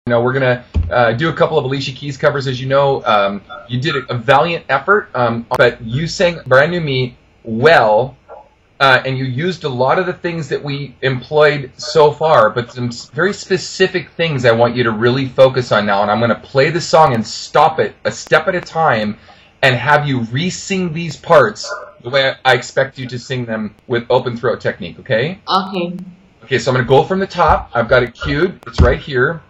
You know, we're going to do a couple of Alicia Keys covers. As you know, you did a valiant effort, but you sang Brand New Me well, and you used a lot of the things that we employed so far, but some very specific things I want you to really focus on now. And I'm going to play the song and stop it a step at a time and have you re-sing these parts the way I expect you to sing them with open throat technique, okay? Okay. Okay, so I'm going to go from the top. I've got it cued. It's right here.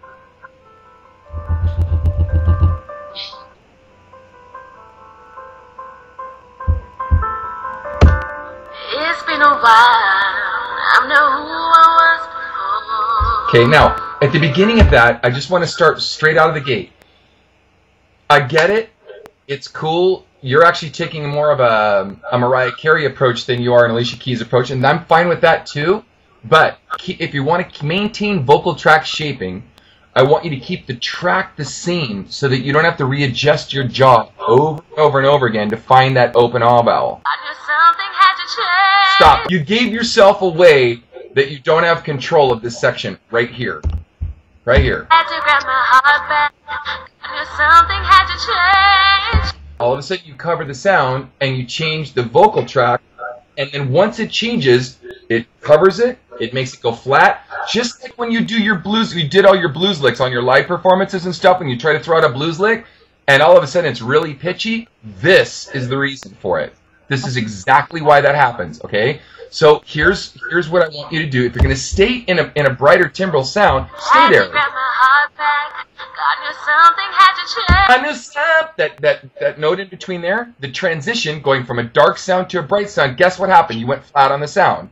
It's been a while. I'm not who I was before. Okay, now, at the beginning of that, I just want to start straight out of the gate. I get it. It's cool. You're actually taking more of a Mariah Carey approach than you are an Alicia Keys approach, and I'm fine with that too. But if you want to maintain vocal track shaping, I want you to keep the track the same so that you don't have to readjust your jaw over and over again to find that open ah vowel. I knew something had to change. Stop. You gave yourself away that you don't have control of this section right here. Right here. I had to grab my heart back. I knew something had to change. All of a sudden you cover the sound and you change the vocal track, and then once it changes, it covers it, it makes it go flat. Just like when you do your blues, you did all your blues licks on your live performances and stuff, and you try to throw out a blues lick, and all of a sudden it's really pitchy. This is the reason for it. This is exactly why that happens, okay? So here's what I want you to do. If you're going to stay in a brighter timbral sound, stay there. I knew something, that note in between there, the transition going from a dark sound to a bright sound, guess what happened? You went flat on the sound.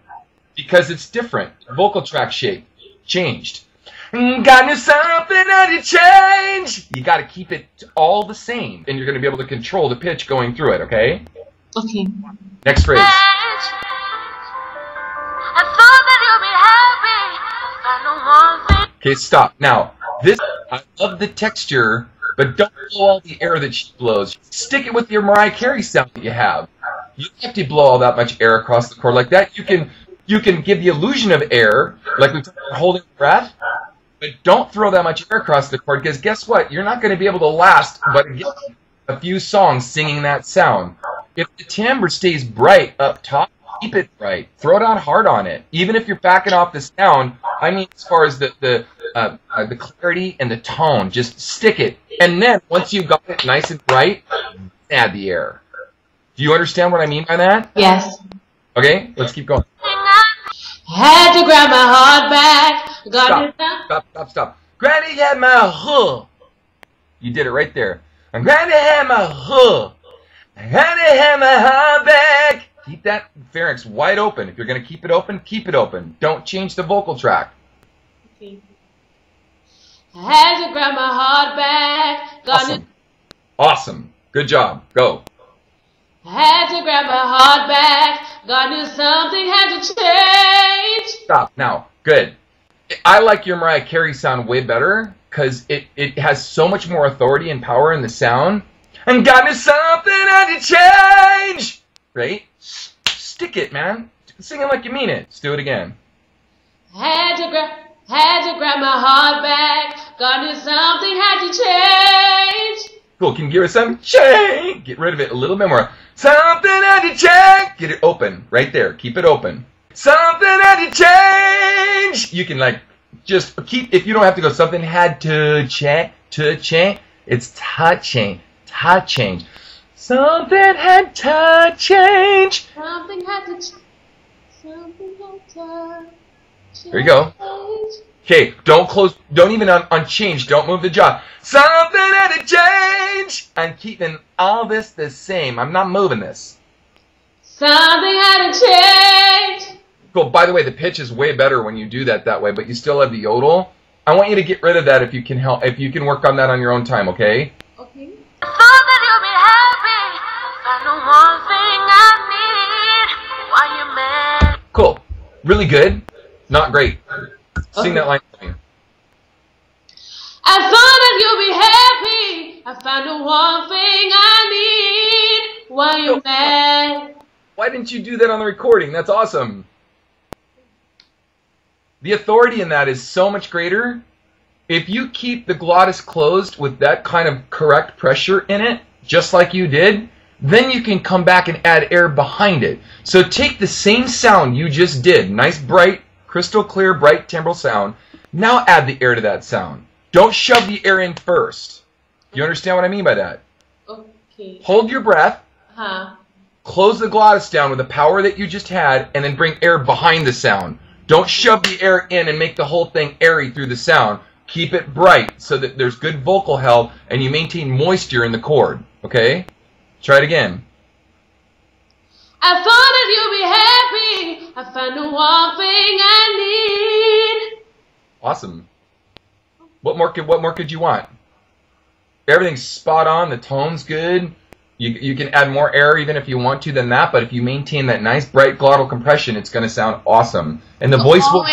Because it's different. Vocal track shape changed. Got knew something had to change. You got to keep it all the same, and you're going to be able to control the pitch going through it, okay? Okay. Next phrase. Okay, stop. Now, this, I love the texture, but don't blow all the air that she blows. Stick it with your Mariah Carey sound that you have. You don't have to blow all that much air across the chord like that. You can give the illusion of air, like we talked about holding your breath, but don't throw that much air across the chord, because guess what? You're not going to be able to last but a few songs singing that sound. If the timbre stays bright up top, keep it bright. Throw down hard on it. Even if you're backing off the sound, I mean as far as the clarity and the tone, just stick it. And then, once you've got it nice and bright, add the air. Do you understand what I mean by that? Yes. Okay, let's keep going. Had to grab my heart back. Stop. Granny had my hood. You did it right there. And Granny had my hood. Granny had my heart back. Keep that pharynx wide open. If you're going to keep it open, keep it open. Don't change the vocal track. Okay. I had to grab my heart back. Awesome. Good job. Go. I had to grab my heart back. God knew something had to change. Stop. Now, good. I like your Mariah Carey sound way better because it has so much more authority and power in the sound. And God knew something had to change. Right? Stick it, man. Sing it like you mean it. Let's do it again. Had to grab my heart back. God knew something had to change. Cool. Can you give us some change? Get rid of it a little bit more. Something had to change. Get it open. Right there. Keep it open. Something had to change. You can just keep, if you don't have to go, something had to change. It's touching. Touching. Something had to change. Something had to change. Something had to change. There you go. Okay, don't even unchange, don't move the jaw. Something had to change. I'm keeping all this the same. I'm not moving this. Something had to change. Cool, by the way, the pitch is way better when you do that way, but you still have the yodel. I want you to get rid of that if you can work on that on your own time, okay? Okay. Cool. Really good. Not great. Sing that line for me. I thought that you'll be happy. I found the one thing I need. Why you mad? Why didn't you do that on the recording? That's awesome. The authority in that is so much greater. if you keep the glottis closed with that kind of correct pressure in it, just like you did, then you can come back and add air behind it. So take the same sound you just did, nice bright, crystal clear, bright timbral sound. Now add the air to that sound. Don't shove the air in first. You understand what I mean by that? Okay. Hold your breath. Uh-huh. Close the glottis down with the power that you just had, and then bring air behind the sound. Don't shove the air in and make the whole thing airy through the sound. Keep it bright so that there's good vocal health and you maintain moisture in the cord. Okay? Try it again. I thought that you'd be happy. I found the one thing I need. Awesome. What more could you want? Everything's spot on. The tone's good. You can add more air even if you want to than that, but if you maintain that nice bright glottal compression, it's going to sound awesome. And the voice will...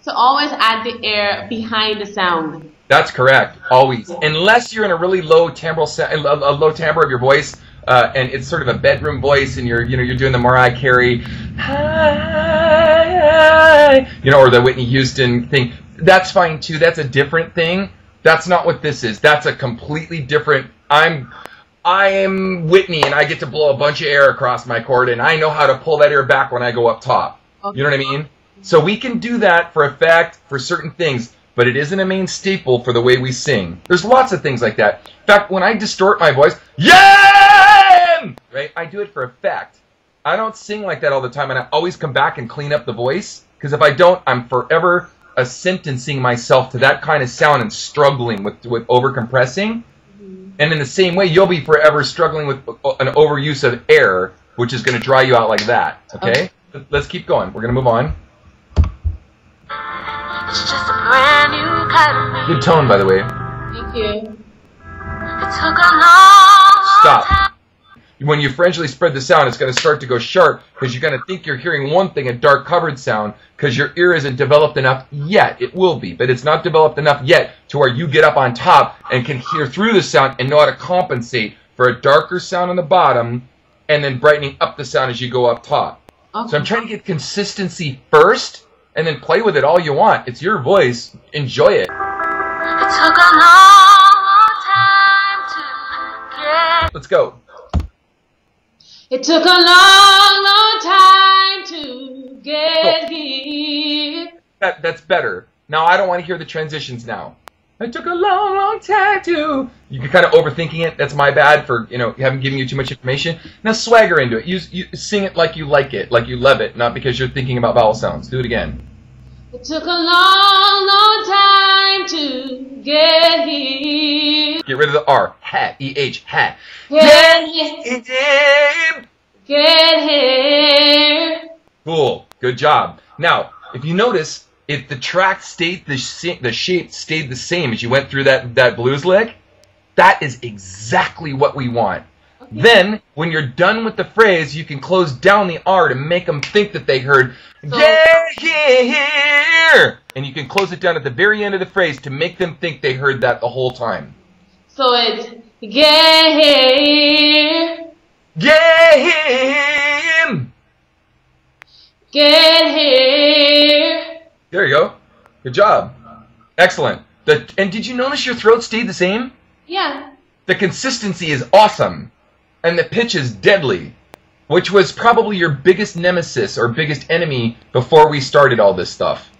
So always add the air behind the sound. That's correct. Always. Unless you're in a really low timbral, a low timbre of your voice, and it's sort of a bedroom voice, and you're doing the Mariah Carey, hi, or the Whitney Houston thing. That's fine too. That's a different thing. That's not what this is. That's a completely different. I am Whitney, and I get to blow a bunch of air across my cord, and I know how to pull that air back when I go up top. Okay. You know what I mean? So we can do that for effect for certain things, but it isn't a main staple for the way we sing. There's lots of things like that. In fact, when I distort my voice, yeah, right? I do it for effect. I don't sing like that all the time, and I always come back and clean up the voice, because if I don't, I'm forever sentencing myself to that kind of sound and struggling with over-compressing. And in the same way, you'll be forever struggling with an overuse of air, which is going to dry you out like that. Okay? Let's keep going. We're going to move on. It's just a brand new kind of me. Good tone, by the way. Thank you. It took a long Stop. time. When you Frenchly spread the sound, it's going to start to go sharp because you're going to think you're hearing one thing, a dark covered sound, because your ear isn't developed enough yet. It will be, but it's not developed enough yet to where you get up on top and can hear through the sound and know how to compensate for a darker sound on the bottom and then brightening up the sound as you go up top. Okay. So I'm trying to get consistency first and then play with it all you want. It's your voice. Enjoy it. It took a long time to get. Let's go. It took a long, long time to get here. That's better. Now I don't want to hear the transitions now. It took a long, long time to... You're kind of overthinking it. That's my bad for, haven't given you too much information. Now swagger into it. You sing it like you like it, like you love it, not because you're thinking about vowel sounds. Do it again. It took a long, long time to get here. Get rid of the R. Ha. E-H. Ha. Get here. Cool. Good job. Now, if you notice, if the track stayed, the shape stayed the same as you went through that blues lick, that is exactly what we want. Okay. Then, when you're done with the phrase, you can close down the R to make them think that they heard, get here! And you can close it down at the very end of the phrase to make them think they heard that the whole time. So it's, get here. Get him! Get here. There you go. Good job. Excellent. And did you notice your throat stayed the same? Yeah. The consistency is awesome. And the pitch is deadly. Which was probably your biggest nemesis or biggest enemy before we started all this stuff.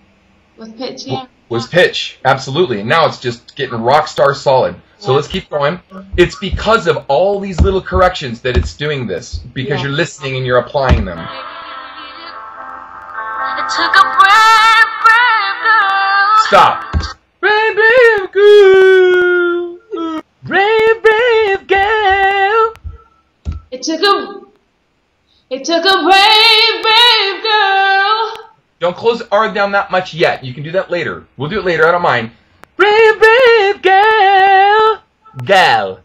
Was pitch, yeah. Was pitch. Absolutely. And now it's just getting rock star solid. So let's keep going. It's because of all these little corrections that it's doing this. Because you're listening and you're applying them. It took a brave, brave girl. Stop. Brave, brave girl. Brave, brave girl. It took a brave, brave girl. Don't close the R down that much yet. You can do that later. We'll do it later. I don't mind. Brave, brave girl. Gal.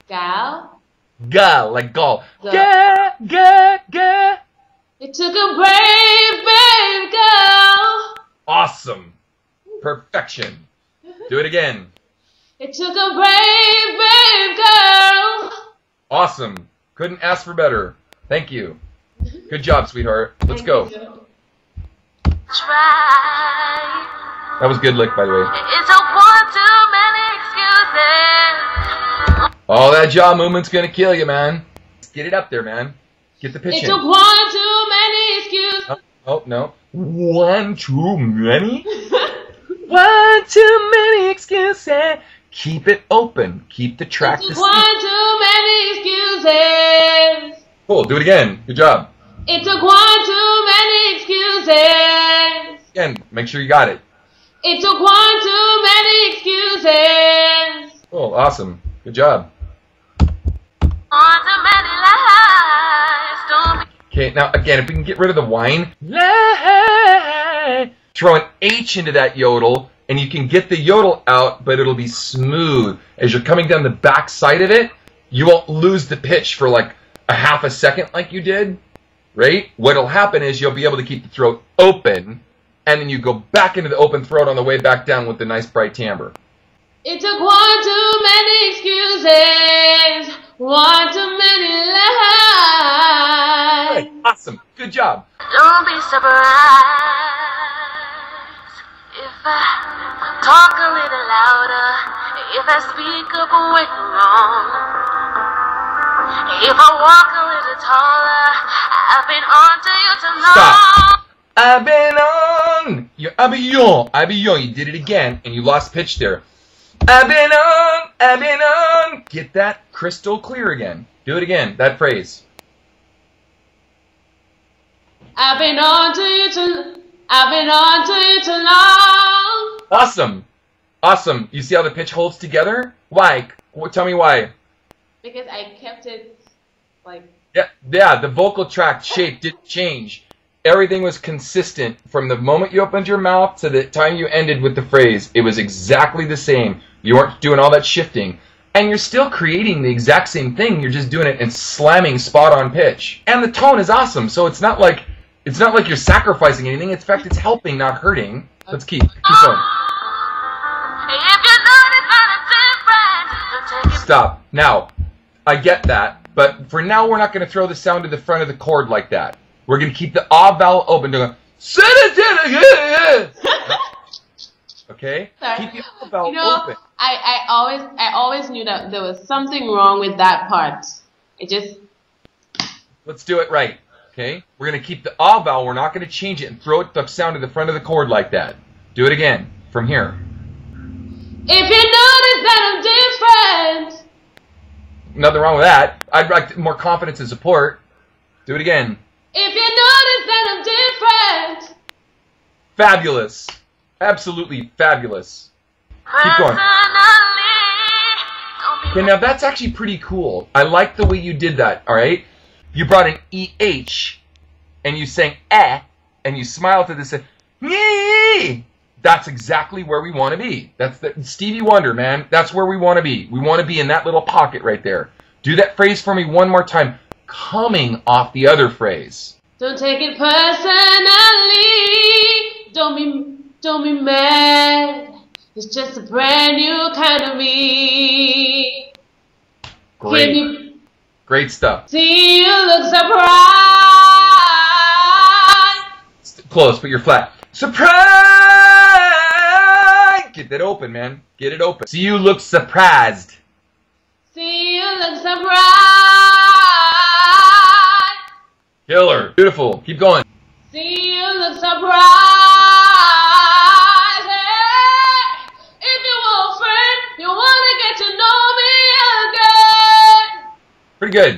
Gal? Gal, like gall. Gal. Ga, ga, ga. It took a brave, brave girl. Awesome. Perfection. Do it again. It took a brave, brave girl. Awesome. Couldn't ask for better. Thank you. Good job, sweetheart. Let's go. Try. That was good lick, by the way. It took one too many excuses. Oh, that jaw movement's gonna kill you, man. Get it up there, man. Get the pitch It in. took one too many excuses. Oh, no. One too many? One too many excuses. Keep it open. Keep the track It to took one too many excuses. Cool. Do it again. Good job. It took one too many excuses. Again, make sure you got it. It took one too many excuses. Cool. Awesome. Good job. On too many lies. Don't be Okay, now again, if we can get rid of the whine, lie, throw an H into that yodel, and you can get the yodel out, but it'll be smooth. As you're coming down the back side of it, you won't lose the pitch for like a half a second like you did, right? What'll happen is you'll be able to keep the throat open, and then you go back into the open throat on the way back down with the nice bright timbre. It took one too many excuses. One too many lies. Good. Awesome. Good job. Don't be surprised if I talk a little louder, if I speak up when wrong, if I walk a little taller. I've been on to you too long. Stop. I've been on. I've been on. You did it again, and you lost pitch there. I've been on. Get that crystal clear again. Do it again, that phrase. I've been on to you too long. Awesome. Awesome. You see how the pitch holds together? Why? Tell me why. Because I kept it like. Yeah, the vocal tract shape didn't change. Everything was consistent from the moment you opened your mouth to the time you ended with the phrase. It was exactly the same. You weren't doing all that shifting. And you're still creating the exact same thing. You're just doing it and slamming spot on pitch. And the tone is awesome. So it's not like you're sacrificing anything. In fact, it's helping, not hurting. Let's keep going. If you notice that I'm different, Stop. Now, I get that. But for now, we're not going to throw the sound to the front of the chord like that. We're going to keep the ah vowel open. Okay? Sorry. Keep the ah vowel open. I always knew that there was something wrong with that part. It just. Let's do it right. Okay? We're going to keep the ah vowel. We're not going to change it and throw it the sound to the front of the chord like that. Do it again. From here. If you notice that I'm different. Nothing wrong with that. I'd like more confidence and support. Do it again. If you notice that I'm different. Fabulous. Absolutely fabulous. Keep going. Okay, now that's actually pretty cool. I like the way you did that, alright? You brought an EH, and you sang eh, and you smiled to this, nee. That's exactly where we want to be. That's the Stevie Wonder, man. That's where we want to be. We want to be in that little pocket right there. Do that phrase for me one more time, coming off the other phrase. Don't take it personally. Don't be mad. It's just a brand new kind of me. Great. Great stuff. See you look surprised. Close, but you're flat. Surprise! Get that open, man. Get it open. See, you look surprised. See you look surprised. Killer. Beautiful. Keep going. See you look surprised. Hey, if you were a friend, you want to get to know me again. Pretty good.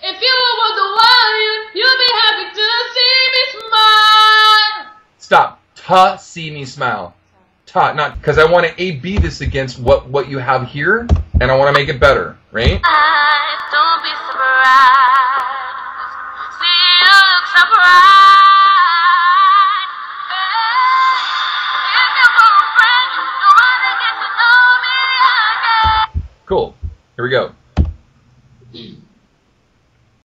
If you were the one, you'd be happy to see me smile. Stop. See me smile. Not because I want to A-B this against what you have here, and I want to make it better, right? don't be surprised. See you look surprised. If you were a friend, you want to get to know me again. Cool. Here we go.